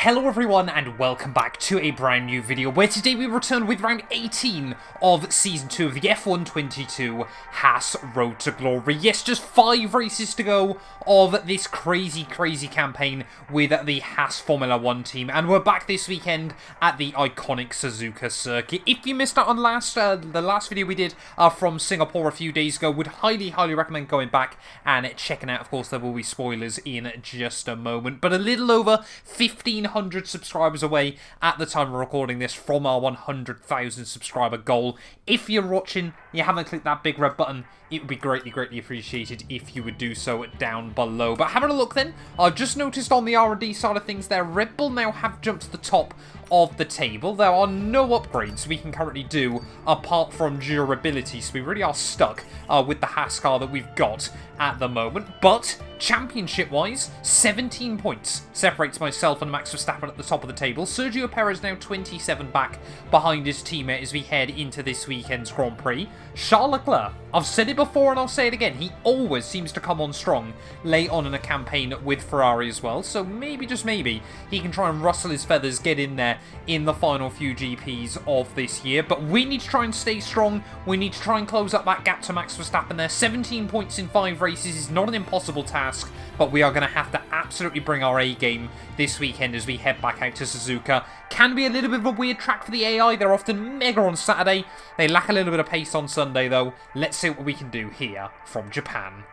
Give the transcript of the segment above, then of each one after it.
Hello everyone and welcome back to a brand new video where today we return with round 18 of Season 2 of the F1 22 Haas Road to Glory. Yes, just 5 races to go of this crazy campaign with the Haas Formula 1 team, and we're back this weekend at the iconic Suzuka circuit. If you missed out on the last video we did from Singapore a few days ago, would highly recommend going back and checking out. Of course, there will be spoilers in just a moment, but a little over 1,500 subscribers away at the time of recording this from our 100,000 subscriber goal. If you're watching, you haven't clicked that big red button, it would be greatly appreciated if you would do so down below. But having a look then, I've just noticed on the R&D side of things there, Red Bull now have jumped to the top of the table. There are no upgrades we can currently do apart from durability, so we really are stuck with the Haas car that we've got at the moment. But championship-wise, 17 points separates myself and Max Verstappen at the top of the table. Sergio Perez now 27 back behind his teammate as we head into this weekend's Grand Prix. Charles Leclerc, I've said it before and I'll say it again, he always seems to come on strong late on in a campaign with Ferrari as well, so maybe, just maybe, he can try and rustle his feathers, get in there in the final few GPs of this year. But we need to try and stay strong, we need to try and close up that gap to Max Verstappen there. 17 points in 5 races is not an impossible task, but we are going to have to absolutely bring our A game this weekend as we head back out to Suzuka. Can be a little bit of a weird track for the AI, they're often mega on Saturday, they lack a little bit of pace on Sunday though. Let's see what we can do here from Japan.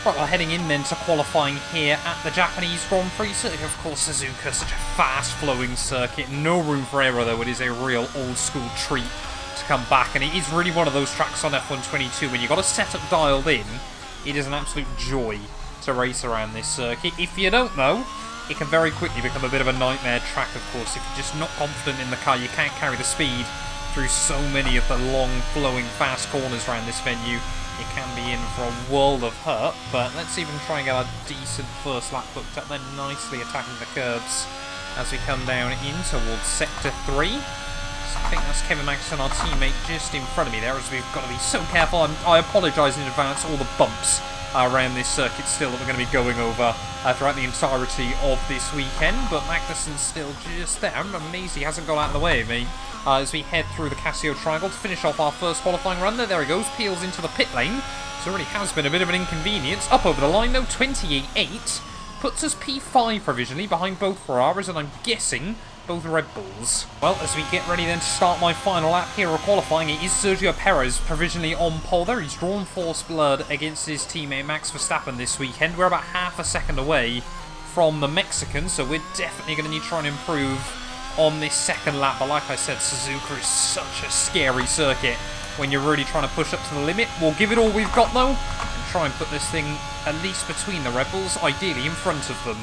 Right, we're heading in then to qualifying here at the Japanese Grand Prix circuit. Of course, Suzuka, such a fast-flowing circuit. No room for error, though. It is a real old-school treat to come back. And it is really one of those tracks on F1 22 when you've got a setup dialed in. It is an absolute joy to race around this circuit. If you don't know, it can very quickly become a bit of a nightmare track, of course. If you're just not confident in the car, you can't carry the speed through so many of the long, flowing, fast corners around this venue. You can be in for a world of hurt, but let's even try and get a decent first lap booked up. They're nicely attacking the curbs as we come down in towards Sector 3. So I think that's Kevin Magnussen, our teammate, just in front of me there, as we've got to be so careful. I apologise in advance, all the bumps around this circuit still that we're going to be going over throughout the entirety of this weekend, but Magnussen's still just there. I'm amazed he hasn't got out of the way of me. As we head through the Casio Triangle to finish off our first qualifying run. There he goes, peels into the pit lane. So it really has been a bit of an inconvenience. Up over the line though, 28.8. Puts us P5 provisionally behind both Ferraris and I'm guessing both Red Bulls. Well, as we get ready then to start my final lap here of qualifying, it is Sergio Perez provisionally on pole there. He's drawn force blood against his teammate Max Verstappen this weekend. We're about half a second away from the Mexican, so we're definitely going to need to try and improve on this second lap. But like I said, Suzuka is such a scary circuit when you're really trying to push up to the limit. We'll give it all we've got though and try and put this thing at least between the Red Bulls, ideally in front of them.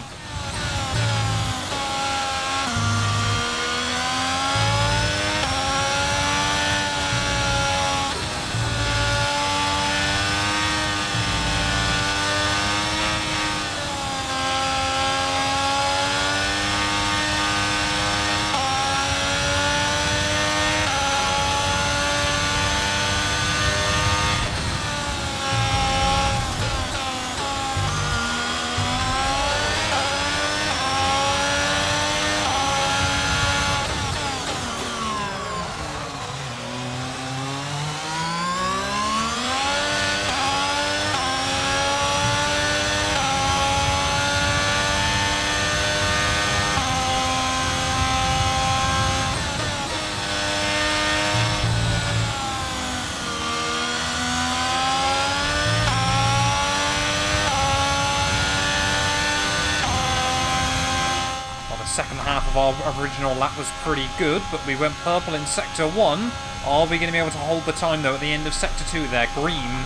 Second half of our original lap was pretty good, but we went purple in Sector 1. Are we going to be able to hold the time though at the end of Sector 2 there? Green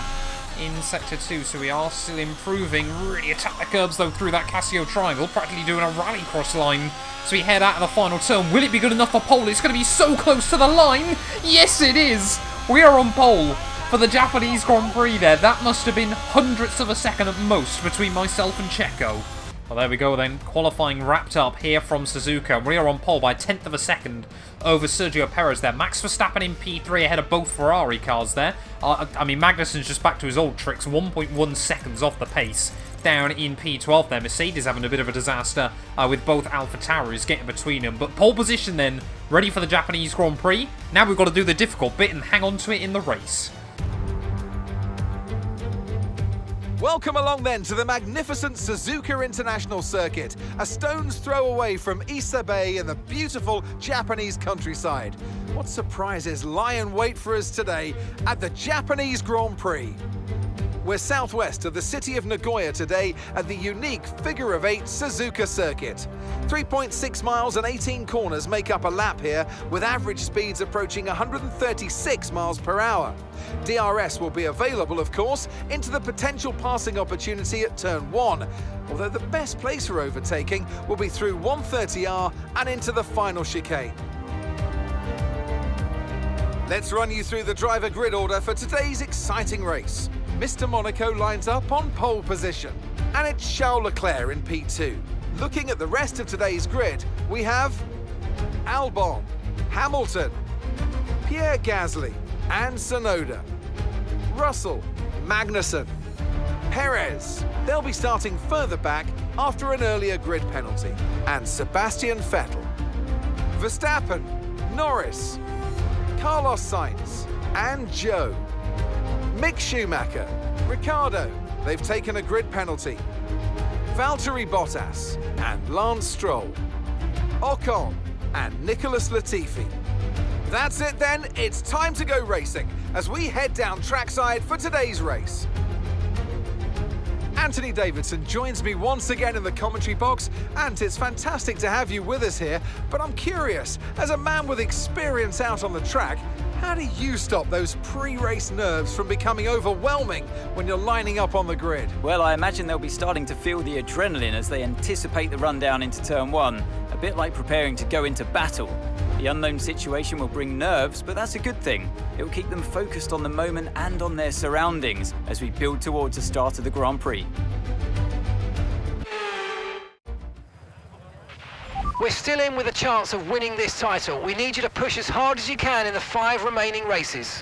in Sector 2, so we are still improving. Really attack the curbs though through that Casio Triangle, practically doing a rally cross line. So we head out of the final turn. Will it be good enough for pole? It's going to be so close to the line. Yes, it is. We are on pole for the Japanese Grand Prix there. That must have been hundredths of a second at most between myself and Checo. Well, there we go then. Qualifying wrapped up here from Suzuka. We are on pole by 1/10 of a second over Sergio Perez there. Max Verstappen in P3 ahead of both Ferrari cars there. I mean, Magnussen's just back to his old tricks. 1.1 seconds off the pace down in P12 there. Mercedes having a bit of a disaster with both AlphaTauris getting between them. But pole position then, ready for the Japanese Grand Prix. Now we've got to do the difficult bit and hang on to it in the race. Welcome along then to the magnificent Suzuka International Circuit, a stone's throw away from Issa Bay in the beautiful Japanese countryside. What surprises lie in wait for us today at the Japanese Grand Prix? We're southwest of the city of Nagoya today at the unique figure-of-8 Suzuka circuit. 3.6 miles and 18 corners make up a lap here, with average speeds approaching 136 miles per hour. DRS will be available, of course, into the potential passing opportunity at turn 1, although the best place for overtaking will be through 130R and into the final chicane. Let's run you through the driver grid order for today's exciting race. Mr. Monaco lines up on pole position, and it's Charles Leclerc in P2. Looking at the rest of today's grid, we have Albon, Hamilton, Pierre Gasly and Tsunoda, Russell, Magnussen, Perez. They'll be starting further back after an earlier grid penalty, and Sebastian Vettel, Verstappen, Norris, Carlos Sainz and Joe, Mick Schumacher, Ricciardo, they've taken a grid penalty, Valtteri Bottas and Lance Stroll, Ocon and Nicholas Latifi. That's it then, it's time to go racing as we head down trackside for today's race. Anthony Davidson joins me once again in the commentary box, and it's fantastic to have you with us here, but I'm curious, as a man with experience out on the track, how do you stop those pre-race nerves from becoming overwhelming when you're lining up on the grid? Well, I imagine they'll be starting to feel the adrenaline as they anticipate the run down into turn 1, a bit like preparing to go into battle. The unknown situation will bring nerves, but that's a good thing. It will keep them focused on the moment and on their surroundings as we build towards the start of the Grand Prix. We're still in with a chance of winning this title. We need you to push as hard as you can in the 5 remaining races.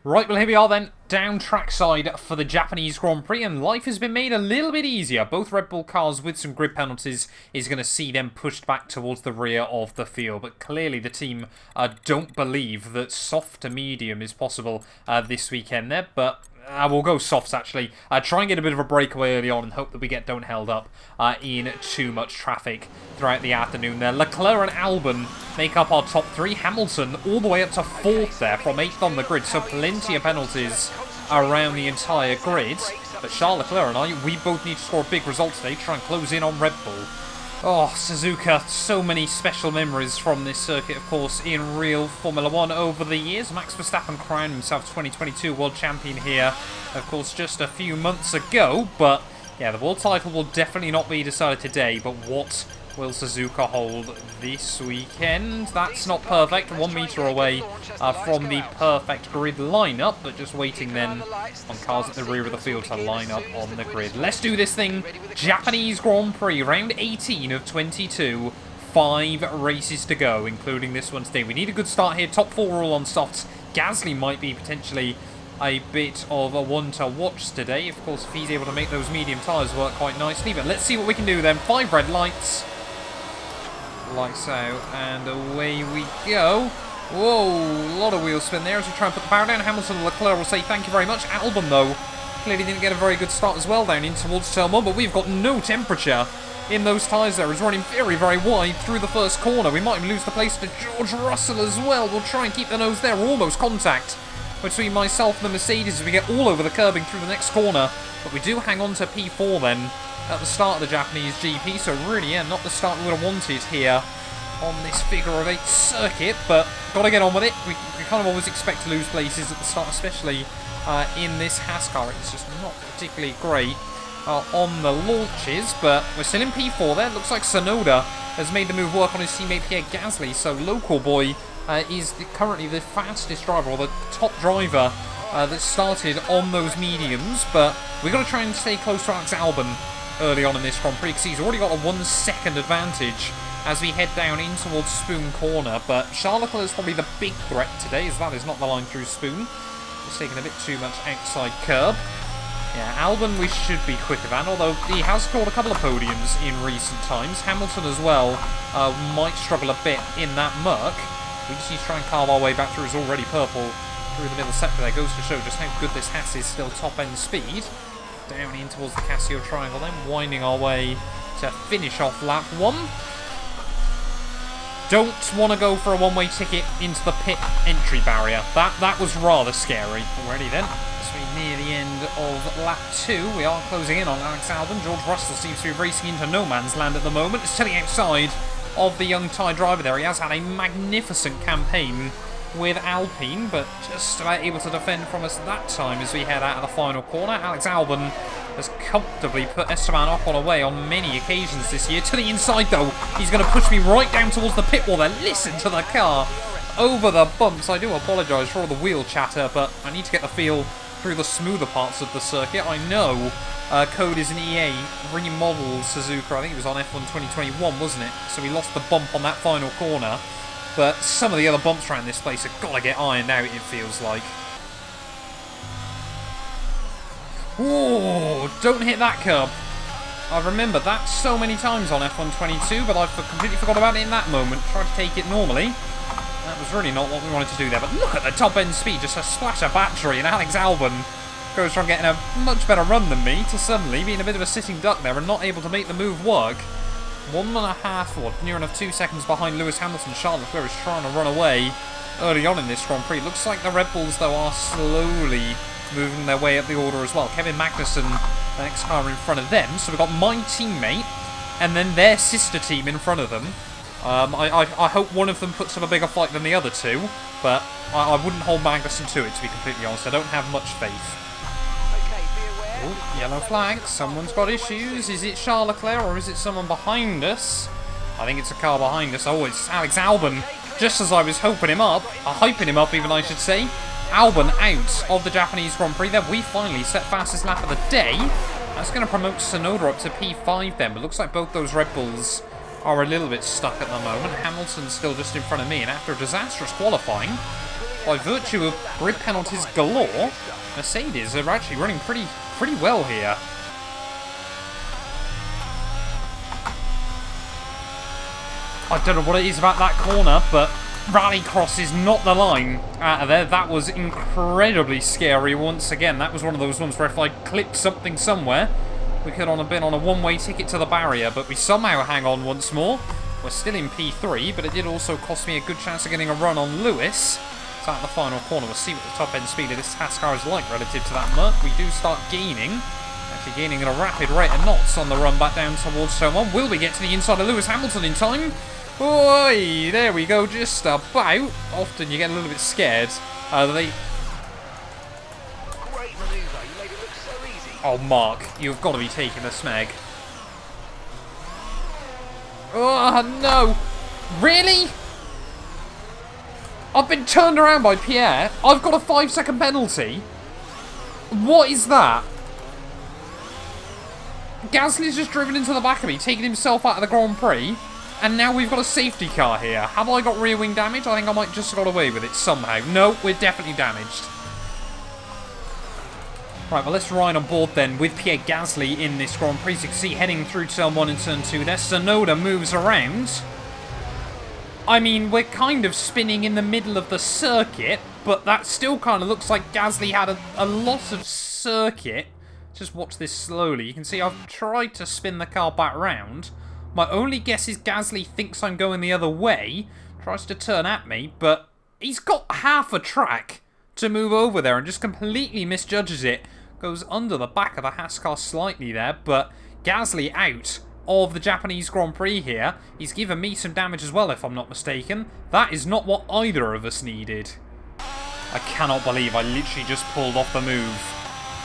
Right, well here we are then, down trackside for the Japanese Grand Prix, and life has been made a little bit easier. Both Red Bull cars with some grid penalties is going to see them pushed back towards the rear of the field, but clearly the team don't believe that soft to medium is possible this weekend there, but we'll go softs actually. Try and get a bit of a breakaway early on and hope that we don't held up in too much traffic throughout the afternoon there. Leclerc and Albon make up our top 3. Hamilton all the way up to 4th there from 8th on the grid, so plenty of penalties around the entire grid. But Charles Leclerc and I, we both need to score a big result today, try and close in on Red Bull. Oh, Suzuka, so many special memories from this circuit, of course, in real Formula 1 over the years. Max Verstappen crowned himself 2022 World Champion here, of course, just a few months ago. But, yeah, the world title will definitely not be decided today. But what will Suzuka hold this weekend? That's not perfect. 1 metre away from the perfect grid lineup, but just waiting then on cars at the rear of the field to line up on the grid. Let's do this thing. Japanese Grand Prix, round 18 of 22. 5 races to go, including this one today. We need a good start here. Top 4 all on softs. Gasly might be potentially a bit of a one to watch today. Of course, if he's able to make those medium tyres work quite nicely. But let's see what we can do then. 5 red lights. Lights out, and away we go. Whoa, a lot of wheel spin there as we try and put the power down. Hamilton and Leclerc will say thank you very much. Albon, though, clearly didn't get a very good start as well down in towards turn 1, but we've got no temperature in those tyres there. He's running very, very wide through the first corner. We might even lose the place to George Russell as well. We'll try and keep the nose there. We're almost contact between myself and the Mercedes as we get all over the curbing through the next corner, but we do hang on to P4 then at the start of the Japanese GP, so really, yeah, not the start we would have wanted here on this figure-of-8 circuit, but got to get on with it. We kind of always expect to lose places at the start, especially in this Haas car. It's just not particularly great on the launches, but we're still in P4 there. Looks like Tsunoda has made the move work on his teammate Pierre Gasly, so Local Boy is currently the fastest driver, or the top driver that started on those mediums, but we've got to try and stay close to Alex Albon early on in this Grand Prix, because he's already got a 1 second advantage as we head down in towards Spoon Corner. But Charles Leclerc is probably the big threat today, as that is not the line through Spoon. He's taking a bit too much outside curb. Yeah, Albon we should be quicker than, although he has scored a couple of podiums in recent times. Hamilton as well might struggle a bit in that Merc. We just need to try and carve our way back through his already purple through the middle sector there. Goes to show just how good this Haas is, still top end speed. Down in towards the Casio triangle then, winding our way to finish off lap 1. Don't want to go for a one-way ticket into the pit entry barrier. That was rather scary. Already then, as we near the end of lap 2, we are closing in on Alex Albon. George Russell seems to be racing into no man's land at the moment. It's to the outside of the young Thai driver there. He has had a magnificent campaign with Alpine, but just about able to defend from us that time as we head out of the final corner. Alex Albon has comfortably put Esteban Ocon away on many occasions this year. To the inside though, he's going to push me right down towards the pit wall there. Listen to the car over the bumps. I do apologise for all the wheel chatter, but I need to get the feel through the smoother parts of the circuit. I know code is an EA remodeled Suzuka. I think it was on F1 2021, wasn't it? So we lost the bump on that final corner. But some of the other bumps around this place have got to get ironed out, it feels like. Ooh, don't hit that curb. I've remembered that so many times on F1 22, but I've completely forgot about it in that moment. Tried to take it normally. That was really not what we wanted to do there. But look at the top end speed, just a splash of battery, and Alex Albon goes from getting a much better run than me to suddenly being a bit of a sitting duck there and not able to make the move work. 1.5 or near enough 2 seconds behind Lewis Hamilton. Charles Leclerc is trying to run away early on in this Grand Prix. Looks like the Red Bulls though are slowly moving their way up the order as well. Kevin Magnussen, the next car in front of them. So we've got my teammate and then their sister team in front of them. I hope one of them puts up a bigger fight than the other two, but I wouldn't hold Magnussen to it, to be completely honest. I don't have much faith. Ooh, yellow flag. Someone's got issues. Is it Charles Leclerc or is it someone behind us? I think it's a car behind us. Oh, it's Alex Albon. Just as I was hyping him up even I should say. Albon out of the Japanese Grand Prix there. We finally set fastest lap of the day. That's going to promote Tsunoda up to P5 then. But looks like both those Red Bulls are a little bit stuck at the moment. Hamilton's still just in front of me. And after a disastrous qualifying, by virtue of grid penalties galore, Mercedes are actually running pretty well here. I don't know what it is about that corner, but Rallycross is not the line out of there. That was incredibly scary once again. That was one of those ones where if I clipped something somewhere, we could have been on a one-way ticket to the barrier, but we somehow hang on once more. We're still in P3, but it did also cost me a good chance of getting a run on Lewis. So at the final corner, we'll see what the top end speed of this Haas car is like relative to that Merc. We do start gaining, actually gaining at a rapid rate of knots on the run back down towards Turn 1. Will we get to the inside of Lewis Hamilton in time? Oi, there we go, just about. Often you get a little bit scared. Great maneuver, you made it look so easy. Oh, Mark, you've got to be taking the smeg. Oh, no. Really? I've been turned around by Pierre. I've got a 5-second penalty. What is that? Gasly's just driven into the back of me, taking himself out of the Grand Prix. And now we've got a safety car here. Have I got rear wing damage? I think I might just have got away with it somehow. No, we're definitely damaged. Right, well, let's ride on board then with Pierre Gasly in this Grand Prix. You can see heading through Turn 1 and Turn 2 there. Tsunoda moves around. I mean, we're kind of spinning in the middle of the circuit, but that still kind of looks like Gasly had a lot of circuit. Just watch this slowly. You can see I've tried to spin the car back round. My only guess is Gasly thinks I'm going the other way, tries to turn at me, but he's got half a track to move over there and just completely misjudges it. Goes under the back of the Haas car slightly there, but Gasly out of the Japanese Grand Prix here. He's given me some damage as well, if I'm not mistaken. That is not what either of us needed. I cannot believe I literally just pulled off the move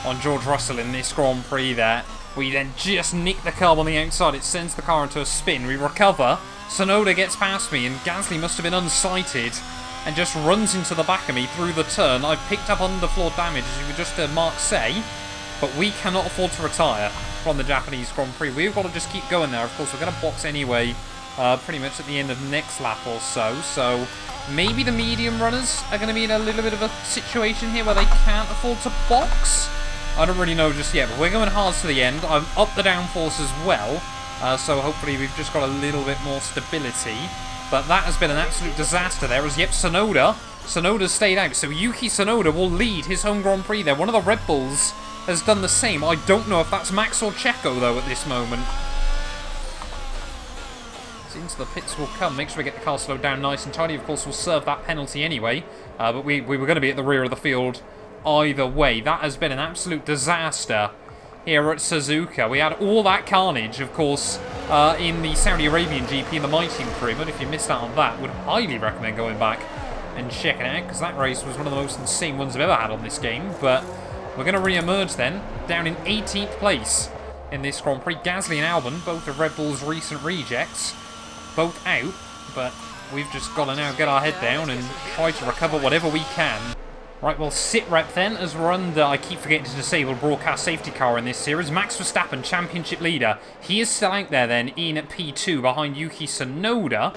on George Russell in this Grand Prix there. We then just nick the curb on the outside. It sends the car into a spin. We recover. Tsunoda gets past me, and Gasly must have been unsighted and just runs into the back of me through the turn. I've picked up underfloor damage, as you would just heard Mark say. but we cannot afford to retire from the Japanese Grand Prix. We've got to just keep going there. Of course, we're going to box anyway, pretty much at the end of the next lap or so. So maybe the medium runners are going to be in a little bit of a situation here where they can't afford to box. I don't really know just yet, but we're going hard to the end. I'm up the downforce as well, so hopefully we've just got a little bit more stability. But that has been an absolute disaster there, as yep, Tsunoda's stayed out, so Yuki Tsunoda will lead his home Grand Prix there. One of the Red Bulls has done the same. I don't know if that's Max or Checo, though, at this moment. So into the pits will come. Make sure we get the car slowed down nice and tidy. Of course, we'll serve that penalty anyway. But we were going to be at the rear of the field either way. That has been an absolute disaster here at Suzuka. We had all that carnage, of course, in the Saudi Arabian GP in the My Team crew. But if you missed out on that, would highly recommend going back and checking it out, because that race was one of the most insane ones I've ever had on this game. But we're going to re-emerge then, down in 18th place in this Grand Prix. GASLY and Albon, both of Red Bull's recent rejects, both out. But we've just got to now get our head down and try to recover whatever we can. Right, well, sit rep then, as we're under, I keep forgetting to disable broadcast safety car in this series. Max Verstappen, championship leader. He is still out there then in P2 behind Yuki Tsunoda.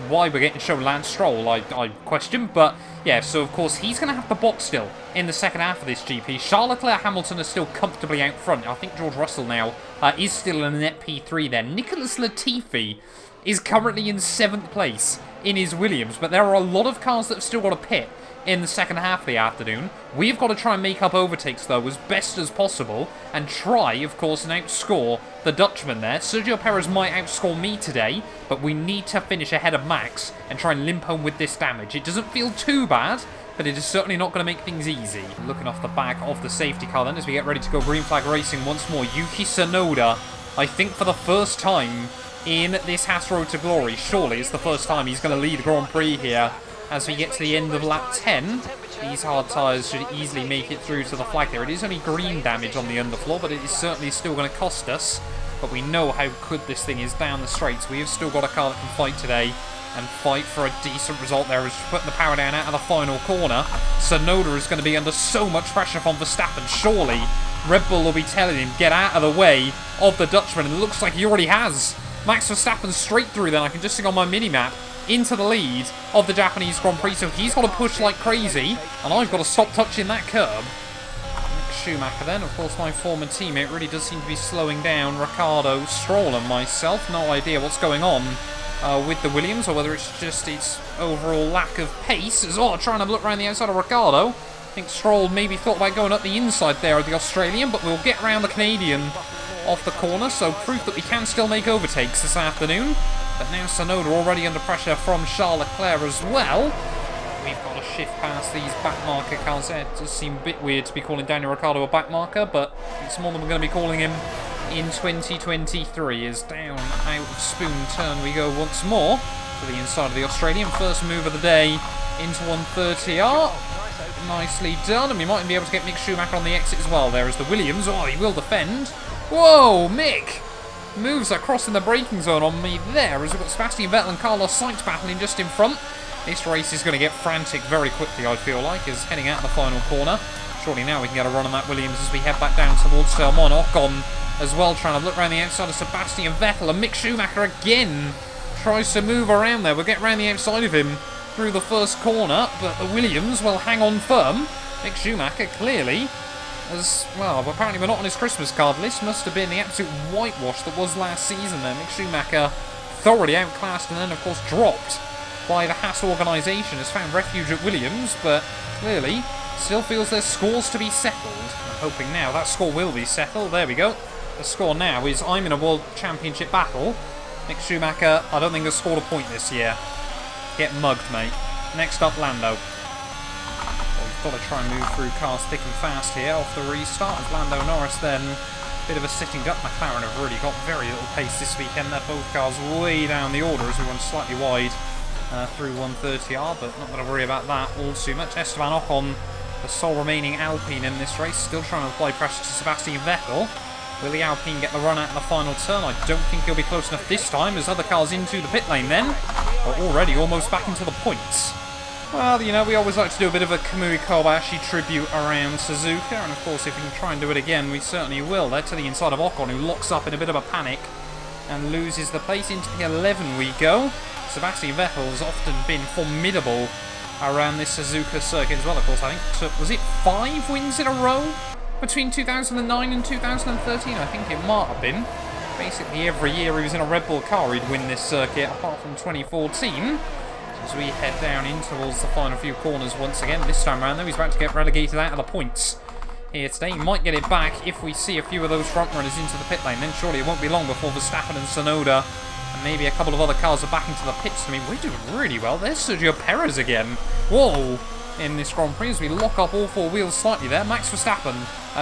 Why we're getting shown Lance Stroll, I question. But yeah, so of course he's going to have the box still in the second half of this GP. Charles Leclerc, Hamilton are still comfortably out front. I think George Russell now is still in a net P3 there. Nicholas Latifi is currently in 7th place in his Williams, but there are a lot of cars that have still got a pit in the second half of the afternoon. We've got to try and make up overtakes, though, as best as possible, and try, of course, and outscore the Dutchman there. Sergio Perez might outscore me today, but we need to finish ahead of Max and try and limp home with this damage. It doesn't feel too bad, but it is certainly not going to make things easy. Looking off the back of the safety car then, as we get ready to go green flag racing once more. Yuki Tsunoda, I think for the first time in this Haas Road to Glory, surely it's the first time he's going to lead Grand Prix here. As we get to the end of lap 10, these hard tyres should easily make it through to the flag there. It is only green damage on the underfloor, but it is certainly still going to cost us. But we know how good this thing is down the straights. We have still got a car that can fight today and fight for a decent result there. As putting the power down out of the final corner. Tsunoda is going to be under so much pressure from Verstappen. Surely Red Bull will be telling him, get out of the way of the Dutchman. And it looks like he already has. Max Verstappen straight through then. I can just see on my mini-map into the lead of the Japanese Grand Prix, so he's got to push like crazy, and I've got to stop touching that curb. Schumacher then, of course my former teammate, really does seem to be slowing down Ricciardo, Stroll and myself. No idea what's going on with the Williams, or whether it's just its overall lack of pace. As well, trying to look around the outside of Ricciardo. I think Stroll maybe thought about going up the inside there of the Australian, but we'll get around the Canadian off the corner, so proof that we can still make overtakes this afternoon. But now Tsunoda already under pressure from Charles Leclerc as well. We've got to shift past these backmarker cars there. It does seem a bit weird to be calling Daniel Ricciardo a backmarker, but it's more than we're going to be calling him in 2023. Is down out of Spoon turn we go once more to the inside of the Australian. First move of the day into 130R. Nicely done, and we might be able to get Mick Schumacher on the exit as well. There is the Williams. Oh, he will defend. Whoa, Mick moves across in the braking zone on me there, as we've got Sebastian Vettel and Carlos Sainz battling just in front. This race is going to get frantic very quickly, I feel like, is heading out the final corner. Surely now we can get a run on that Williams as we head back down towards Selmon. Ocon as well, trying to look around the outside of Sebastian Vettel, and Mick Schumacher again tries to move around there. We'll get around the outside of him through the first corner, but the Williams will hang on firm. Mick Schumacher clearly, as well, but apparently we're not on his Christmas card list. Must have been the absolute whitewash that was last season there. Mick Schumacher thoroughly outclassed and then of course dropped by the Haas organisation. Has found refuge at Williams, but clearly still feels there's scores to be settled. I'm hoping now that score will be settled. There we go. The score now is I'm in a World Championship battle. Mick Schumacher, I don't think has scored a point this year. Get mugged, mate. Next up, Lando. Got to try and move through cars thick and fast here off the restart. As Lando Norris then, bit of a sitting duck. McLaren have really got very little pace this weekend. They're both cars way down the order as we run slightly wide through 130R, but not going to worry about that all too much. Esteban Ocon, the sole remaining Alpine in this race, still trying to apply pressure to Sebastian Vettel. Will the Alpine get the run out in the final turn? I don't think he'll be close enough this time, as other cars into the pit lane then. But already almost back into the points. Well, you know, we always like to do a bit of a Kamui Kobayashi tribute around Suzuka, and of course if we can try and do it again, we certainly will. There to the inside of Ocon, who locks up in a bit of a panic and loses the place. Into P11 we go. Sebastian Vettel has often been formidable around this Suzuka circuit as well, of course. I think, was it 5 wins in a row between 2009 and 2013? I think it might have been. Basically every year he was in a Red Bull car, he'd win this circuit, apart from 2014. As we head down in towards the final few corners once again. This time around, though, he's about to get relegated out of the points here today. He might get it back if we see a few of those front runners into the pit lane. Then surely it won't be long before Verstappen and Tsunoda and maybe a couple of other cars are back into the pits. I mean, we're doing really well. There's Sergio Perez again. Whoa! In this Grand Prix as we lock up all 4 wheels slightly there. Max Verstappen,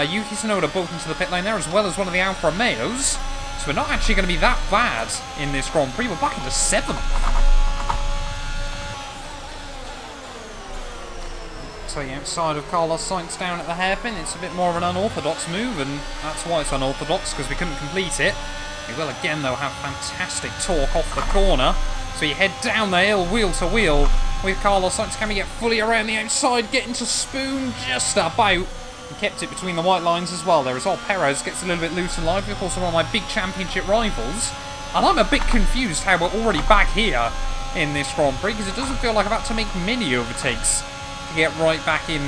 Yuki Tsunoda both into the pit lane there, as well as one of the Alfa Romeos. So we're not actually going to be that bad in this Grand Prix. We're back into 7th. To the outside of Carlos Sainz down at the hairpin. It's a bit more of an unorthodox move, and that's why it's unorthodox, because we couldn't complete it. We will again, though, have fantastic torque off the corner. So you head down the hill, wheel to wheel, with Carlos Sainz. Can we get fully around the outside, get into Spoon just about? And kept it between the white lines as well there as well. Perez gets a little bit loose and lively. Of course, one of my big championship rivals. And I'm a bit confused how we're already back here in this Grand Prix, because it doesn't feel like I've had to make many overtakes to get right back in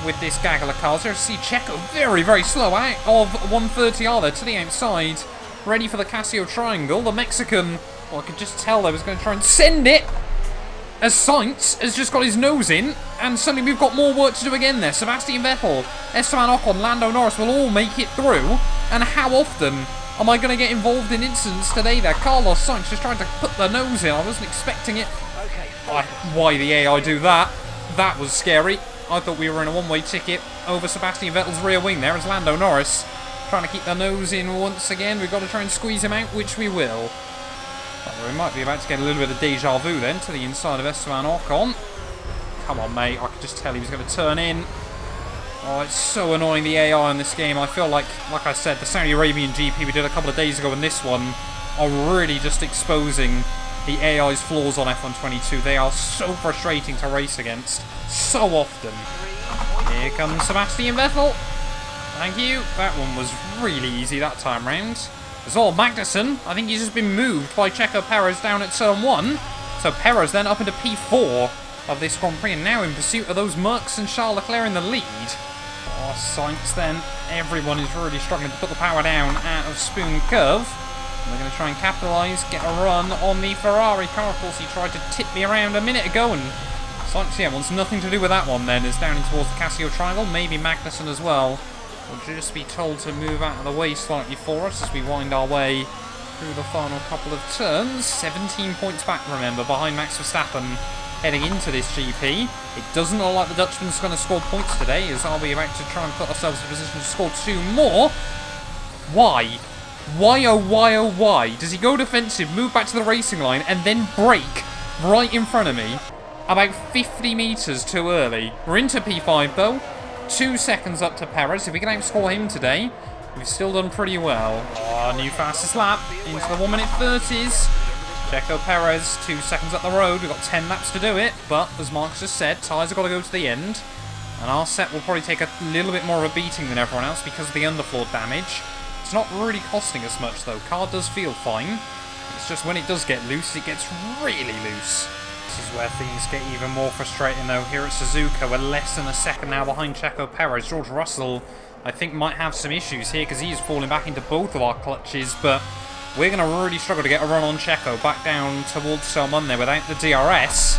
with this gaggle of cars. There's see Checo very, very slow out of 130R there to the outside, ready for the Casio triangle. The Mexican, well, I could just tell they was going to try and send it, as Sainz has just got his nose in, and suddenly we've got more work to do again there. Sebastian Vettel, Esteban Ocon, Lando Norris will all make it through, and how often am I going to get involved in incidents today there? Carlos Sainz just trying to put the nose in. I wasn't expecting it. Why the AI do that? That was scary. I thought we were in a one-way ticket over Sebastian Vettel's rear wing there as Lando Norris trying to keep the nose in once again. We've got to try and squeeze him out, which we will. Well, we might be about to get a little bit of deja vu then to the inside of Esteban Ocon. Come on, mate. I could just tell he was going to turn in. Oh, it's so annoying, the AI in this game. I feel like I said, the Saudi Arabian GP we did a couple of days ago and this one are really just exposing the AI's flaws on F122. They are so frustrating to race against so often. Here comes Sebastian Vettel. Thank you. That one was really easy that time round. There's all Magnussen. I think he's just been moved by Checo Perez down at turn 1. So Perez then up into P4 of this Grand Prix, and now in pursuit of those Mercs and Charles Leclerc in the lead. Oh, Sainz then. Everyone is really struggling to put the power down out of Spoon Curve. They're going to try and capitalise, get a run on the Ferrari car. Of course, he tried to tip me around a minute ago, and Sainz, yeah, wants nothing to do with that one then. It's down in towards the Casio triangle. Maybe Magnussen as well. We'll just be told to move out of the way slightly for us as we wind our way through the final couple of turns. 17 points back, remember, behind Max Verstappen heading into this GP. It doesn't look like the Dutchman's going to score points today, as are we about to try and put ourselves in a position to score 2 more. Why? Why, oh why, oh why does he go defensive, move back to the racing line, and then brake right in front of me about 50 metres too early? We're into P5 though. 2 seconds up to Perez. If we can outscore him today, we've still done pretty well. Oh, new fastest lap into the 1 minute 30s. Checo Perez, 2 seconds up the road. We've got 10 laps to do it, but as Mark's just said, tyres have got to go to the end. And our set will probably take a little bit more of a beating than everyone else because of the underfloor damage. It's not really costing us much though. Car does feel fine. It's just when it does get loose, it gets really loose. This is where things get even more frustrating though. Here at Suzuka, we're less than a second now behind Checo Perez. George Russell, I think, might have some issues here because he's falling back into both of our clutches, but we're going to really struggle to get a run on Checo back down towards turn 1 there without the DRS.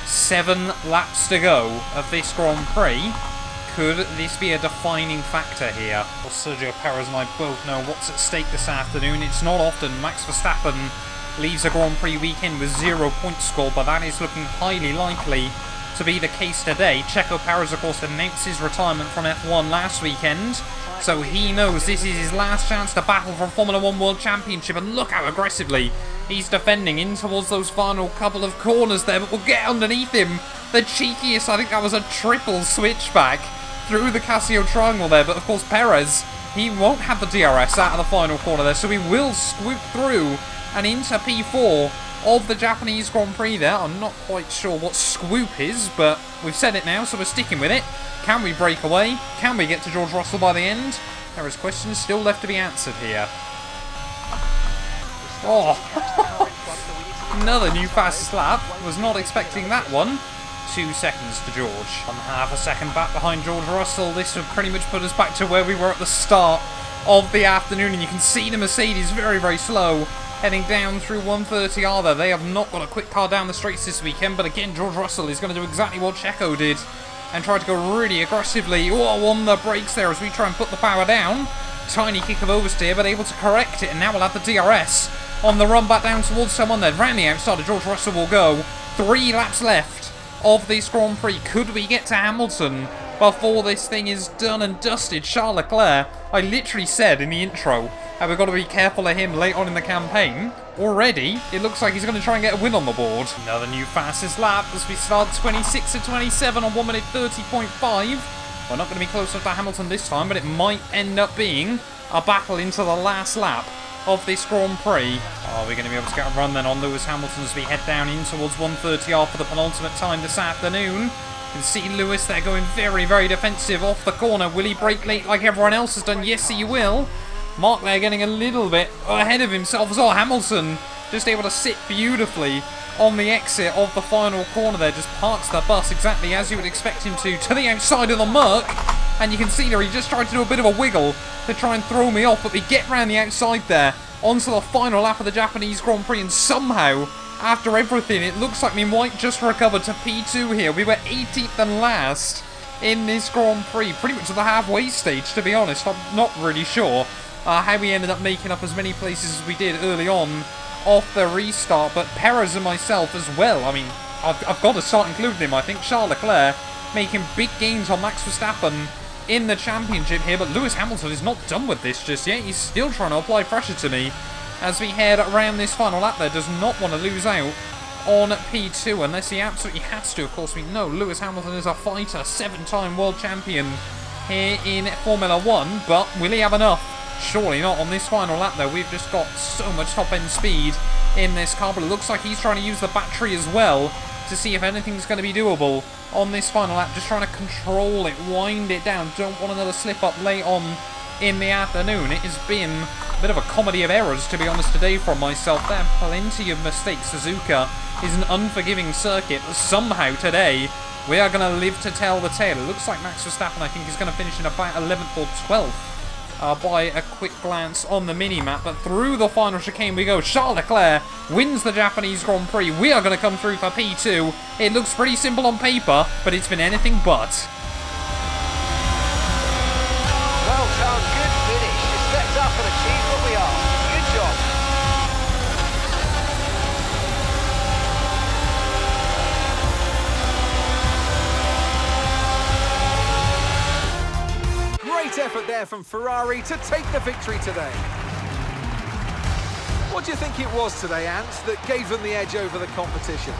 7 laps to go of this Grand Prix. Could this be a defining factor here? Well, Sergio Perez and I both know what's at stake this afternoon. It's not often Max Verstappen leaves a Grand Prix weekend with 0 points scored, but that is looking highly likely to be the case today. Checo Perez, of course, announced his retirement from F1 last weekend, so he knows this is his last chance to battle for Formula 1 World Championship, and look how aggressively he's defending in towards those final couple of corners there, but we'll get underneath him. The cheekiest, I think that was a triple switchback through the Casio triangle there, but of course Perez, he won't have the DRS out of the final corner there, so he will swoop through and into P4 of the Japanese Grand Prix there. I'm not quite sure what Swoop is, but we've said it now, so we're sticking with it. Can we break away? Can we get to George Russell by the end? There is questions still left to be answered here. Oh, another new fastest lap. Was not expecting that one. 2 seconds to George. 1/2 second back behind George Russell. This would pretty much put us back to where we were at the start of the afternoon, and you can see the Mercedes very, very slow, heading down through 130R there. They have not got a quick car down the straights this weekend, but again, George Russell is going to do exactly what Checo did and try to go really aggressively on the brakes there as we try and put the power down. Tiny kick of oversteer, but able to correct it, and now we'll have the DRS on the run back down towards someone there. Round the outside of George Russell will go. 3 laps left of this Grand Prix. Could we get to Hamilton before this thing is done and dusted? Charles Leclerc, I literally said in the intro how we've got to be careful of him late on in the campaign. Already, it looks like he's going to try and get a win on the board. Another new fastest lap as we start 26 to 27 on 1 minute 30.5. We're not going to be close enough to Hamilton this time, but it might end up being a battle into the last lap of this Grand Prix. Are we going to be able to get a run then on Lewis Hamilton as we head down in towards 130R for the penultimate time this afternoon? You can see Lewis there going very, very defensive off the corner. Will he brake late like everyone else has done? Yes, he will. Mark there getting a little bit ahead of himself as well. Hamilton just able to sit beautifully on the exit of the final corner there. Just parks the bus exactly as you would expect him to the outside of the Merc. And you can see there he just tried to do a bit of a wiggle to try and throw me off, but we get round the outside there onto the final lap of the Japanese Grand Prix, and somehow, after everything, it looks like we might just recover to P2 here. We were 18th and last in this Grand Prix, pretty much at the halfway stage, to be honest. I'm not really sure how we ended up making up as many places as we did early on off the restart, but Perez and myself as well. I mean, I've got to start including him. I think Charles Leclerc making big gains on Max Verstappen in the championship here, but Lewis Hamilton is not done with this just yet. He's still trying to apply pressure to me as we head around this final lap there. Does not want to lose out on P2 unless he absolutely has to. Of course, we know Lewis Hamilton is a fighter, 7-time world champion here in Formula 1, but will he have enough? Surely not on this final lap though. We've just got so much top-end speed in this car, but it looks like he's trying to use the battery as well to see if anything's going to be doable on this final lap. Just trying to control it, wind it down. Don't want another slip-up late on in the afternoon. It has been a bit of a comedy of errors, to be honest, today from myself. There are plenty of mistakes. Suzuka is an unforgiving circuit, but somehow today we are going to live to tell the tale. It looks like Max Verstappen, I think, is going to finish in about 11th or 12th. By a quick glance on the mini-map, but through the final chicane we go. Charles Leclerc wins the Japanese Grand Prix. We are going to come through for P2. It looks pretty simple on paper, but it's been anything but. Well done, good finish. You stepped up and achieved what we are. Good job. Great effort there from Ferrari to take the victory today. What do you think it was today, Ant, that gave them the edge over the competition?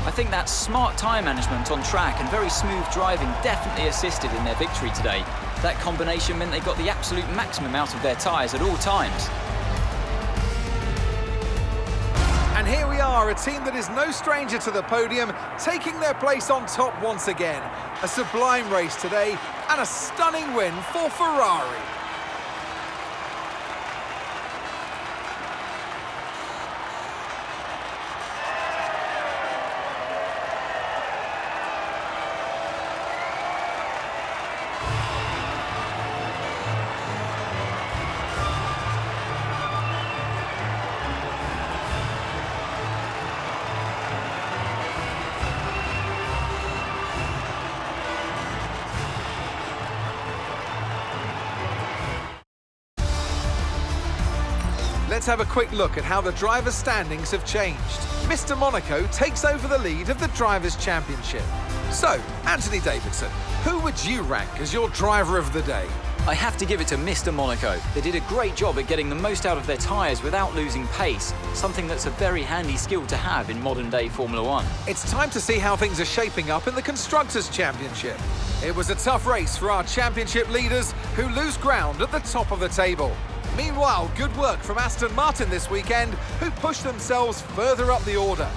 I think that smart tyre management on track and very smooth driving definitely assisted in their victory today. That combination meant they got the absolute maximum out of their tyres at all times. And here we are, a team that is no stranger to the podium, taking their place on top once again. A sublime race today, and a stunning win for Ferrari. Let's have a quick look at how the drivers' standings have changed. Mr. Monaco takes over the lead of the Drivers' Championship. So, Anthony Davidson, who would you rank as your driver of the day? I have to give it to Mr. Monaco. They did a great job at getting the most out of their tyres without losing pace, something that's a very handy skill to have in modern-day Formula 1. It's time to see how things are shaping up in the Constructors' Championship. It was a tough race for our championship leaders who lose ground at the top of the table. Meanwhile, good work from Aston Martin this weekend, who pushed themselves further up the order.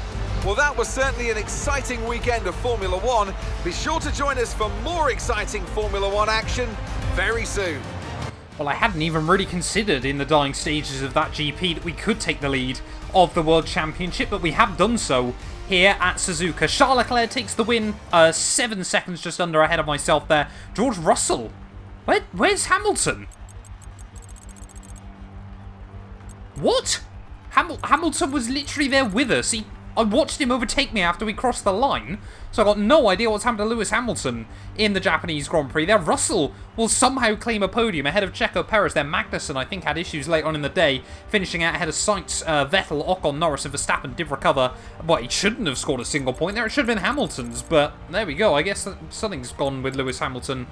Well, that was certainly an exciting weekend of Formula One. Be sure to join us for more exciting Formula One action very soon. Well, I hadn't even really considered in the dying stages of that GP that we could take the lead of the World Championship, but we have done so here at Suzuka. Charles Leclerc takes the win, 7 seconds just under ahead of myself there. George Russell. Where's Hamilton? What? Hamilton was literally there with us. I watched him overtake me after we crossed the line, so I got no idea what's happened to Lewis Hamilton in the Japanese Grand Prix. There, Russell will somehow claim a podium ahead of Checo Perez. There, Magnussen, I think, had issues late on in the day, finishing out ahead of Sainz, Vettel, Ocon, Norris, and Verstappen did recover. Well, he shouldn't have scored a single point there. It should have been Hamilton's, but there we go. I guess something's gone with Lewis Hamilton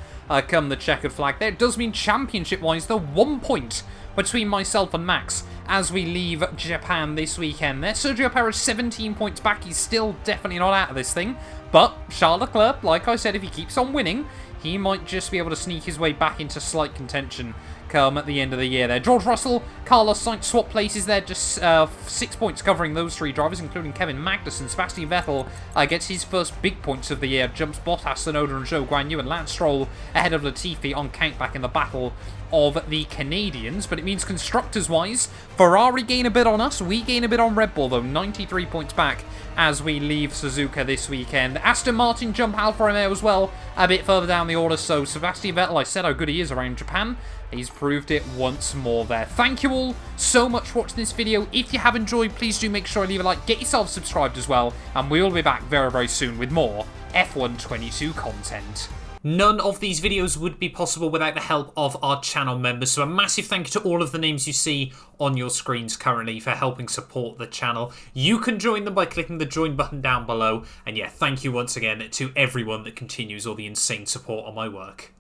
come the checkered flag there. It does mean championship-wise, though, 1 point between myself and Max as we leave Japan this weekend there. Sergio Perez 17 points back. He's still definitely not out of this thing. But Charles Leclerc, like I said, if he keeps on winning, he might just be able to sneak his way back into slight contention come at the end of the year there. George Russell, Carlos Sainz swap places there, just 6 points covering those three drivers, including Kevin Magnussen. Sebastian Vettel gets his first big points of the year, jumps Bottas, Tsunoda and Zhou Guanyu, and Lance Stroll ahead of Latifi on countback in the battle of the Canadians. But it means constructors-wise, Ferrari gain a bit on us, we gain a bit on Red Bull though, 93 points back as we leave Suzuka this weekend. Aston Martin jump Alfa Romeo as well, a bit further down the order, so Sebastian Vettel, I said how good he is around Japan. He's proved it once more there. Thank you all so much for watching this video. If you have enjoyed, please do make sure to leave a like, get yourself subscribed as well, and we will be back very, very soon with more F1 22 content. None of these videos would be possible without the help of our channel members, so a massive thank you to all of the names you see on your screens currently for helping support the channel. You can join them by clicking the join button down below, and yeah, thank you once again to everyone that continues all the insane support on my work.